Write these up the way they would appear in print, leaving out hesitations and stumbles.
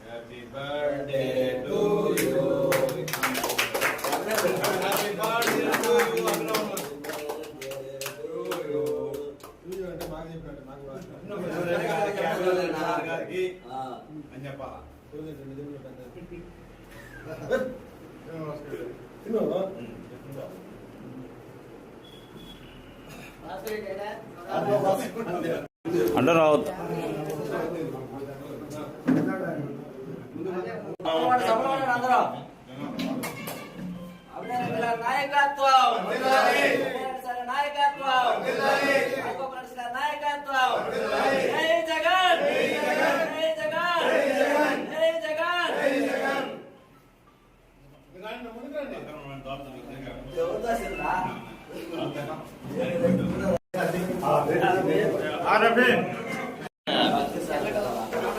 Happy birthday to you. Happy birthday to you. Under Raut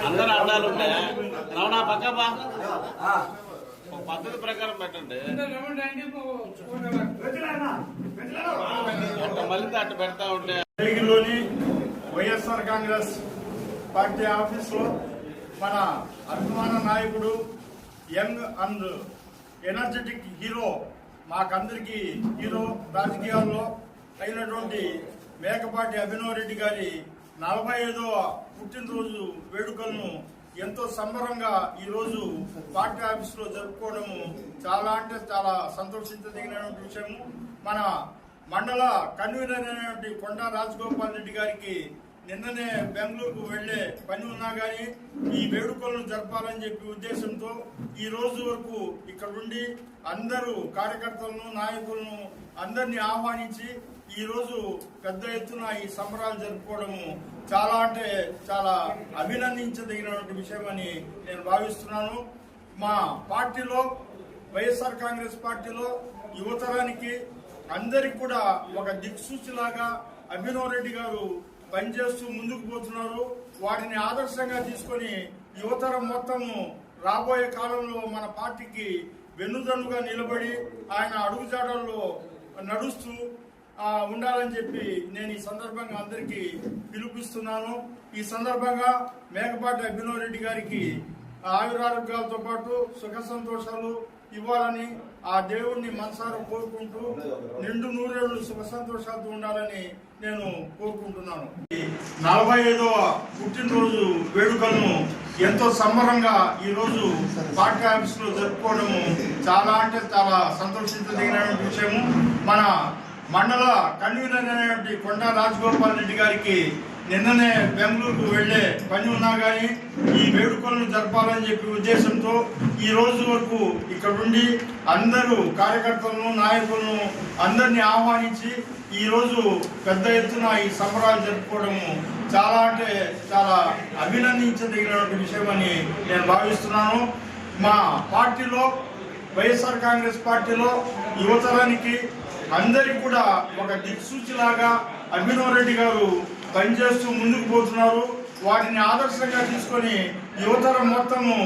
అందరూ అడ్డాలు ఉంటాయా రవణ పక్కపా పద్ధతి ప్రకారం పెట్టండి మళ్ళీ అట్టు పెడతా ఉంటే వైఎస్ఆర్ కాంగ్రెస్ పార్టీ ఆఫీసులో మన అభిమాన నాయకుడు యంగ్ అండ్ ఎనర్జెటిక్ హీరో, మాకందరికి హీరో రాజకీయాల్లో అయినటువంటి మేకపాటి అభినవ్ రెడ్డి గారి 45వ పుట్టినరోజు వేడుకలను ఎంతో సంబరంగా ఈరోజు పార్టీ ఆఫీసులో జరుపుకోవడము చాలా అంటే చాలా సంతోషించదగినటువంటి విషయము. మన మండల కన్వీనర్ అయినటువంటి కొండా రాజగోపాల్ రెడ్డి గారికి నిన్ననే బెంగళూరుకు వెళ్లే పని ఉన్నా కానీ ఈ వేడుకలను జరపాలని చెప్పి ఉద్దేశంతో ఈ రోజు వరకు ఇక్కడ ఉండి అందరూ కార్యకర్తలను నాయకులను అందరినీ ఆహ్వానించి ఈ రోజు పెద్ద ఎత్తున ఈ సంబరాలు జరుపుకోవడము చాలా అంటే చాలా అభినందించదగినటువంటి విషయం అని నేను భావిస్తున్నాను. మా పార్టీలో వైఎస్ఆర్ కాంగ్రెస్ పార్టీలో యువతరానికి అందరికి కూడా ఒక దిక్సూచిలాగా అభినవ్ రెడ్డి గారు పనిచేస్తూ ముందుకు పోతున్నారు. వాటిని ఆదర్శంగా తీసుకొని యువతరం మొత్తము రాబోయే కాలంలో మన పార్టీకి వెన్నుదన్నుగా నిలబడి ఆయన అడుగుజాడల్లో నడుస్తూ ఉండాలని చెప్పి నేను ఈ సందర్భంగా అందరికీ పిలుపుస్తున్నాను. ఈ సందర్భంగా మేకపాటి అభినవ్ రెడ్డి గారికి ఆయురారోగ్యాలతో పాటు సుఖ సంతోషాలు ఇవ్వాలని ఆ దేవుణ్ణి మనసారా కోరుకుంటూ నిండు నూరేళ్లు సుఖ సంతోషాలతో ఉండాలని నేను కోరుకుంటున్నాను. 45వ పుట్టినరోజు వేడుకలను ఎంతో సంబరంగా ఈ రోజు పార్టీ ఆఫీసులో జరుపుకోవడము చాలా అంటే చాలా సంతోషించదగిన విషయము. మన మండల కన్వీనర్ అయినటువంటి కొండా రాజగోపాల్ రెడ్డి గారికి నిన్ననే బెంగళూరుకు వెళ్లే పని ఉన్నా కానీ ఈ వేడుకలను జరపాలని చెప్పి ఉద్దేశంతో ఈ రోజు వరకు ఇక్కడ ఉండి అందరూ కార్యకర్తలను నాయకులను అందరినీ ఆహ్వానించి ఈ రోజు పెద్ద ఎత్తున ఈ సంబరాలు జరుపుకోవడము చాలా అంటే చాలా అభినందించదగినటువంటి విషయం అని నేను భావిస్తున్నాను. మా పార్టీలో వైఎస్ఆర్ కాంగ్రెస్ పార్టీలో యువతరానికి అందరికి కూడా ఒక దిక్సూచిలాగా అభినవ్ రెడ్డి గారు పనిచేస్తూ ముందుకు పోతున్నారు. వాటిని ఆదర్శంగా తీసుకొని యువతరం మొత్తము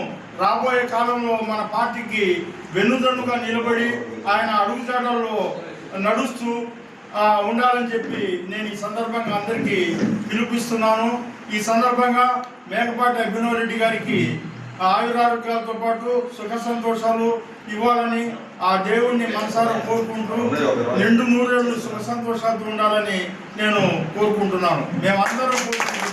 రాబోయే కాలంలో మన పార్టీకి వెన్నుదన్నుగా నిలబడి ఆయన అడుగుజాడల్లో నడుస్తూ ఉండాలని చెప్పి నేను ఈ సందర్భంగా అందరికీ పిలుపుస్తున్నాను. ఈ సందర్భంగా మేకపాటి అభినవ్ రెడ్డి గారికి ఆయురారోగ్యాలతో పాటు సుఖ సంతోషాలు ఇవ్వాలని ఆ దేవుణ్ణి మనసారా కోరుకుంటూ నిండు నూరేళ్లు సుఖ సంతోషాలతో ఉండాలని నేను కోరుకుంటున్నాను. మేమందరం కోరుకుంటున్నాం.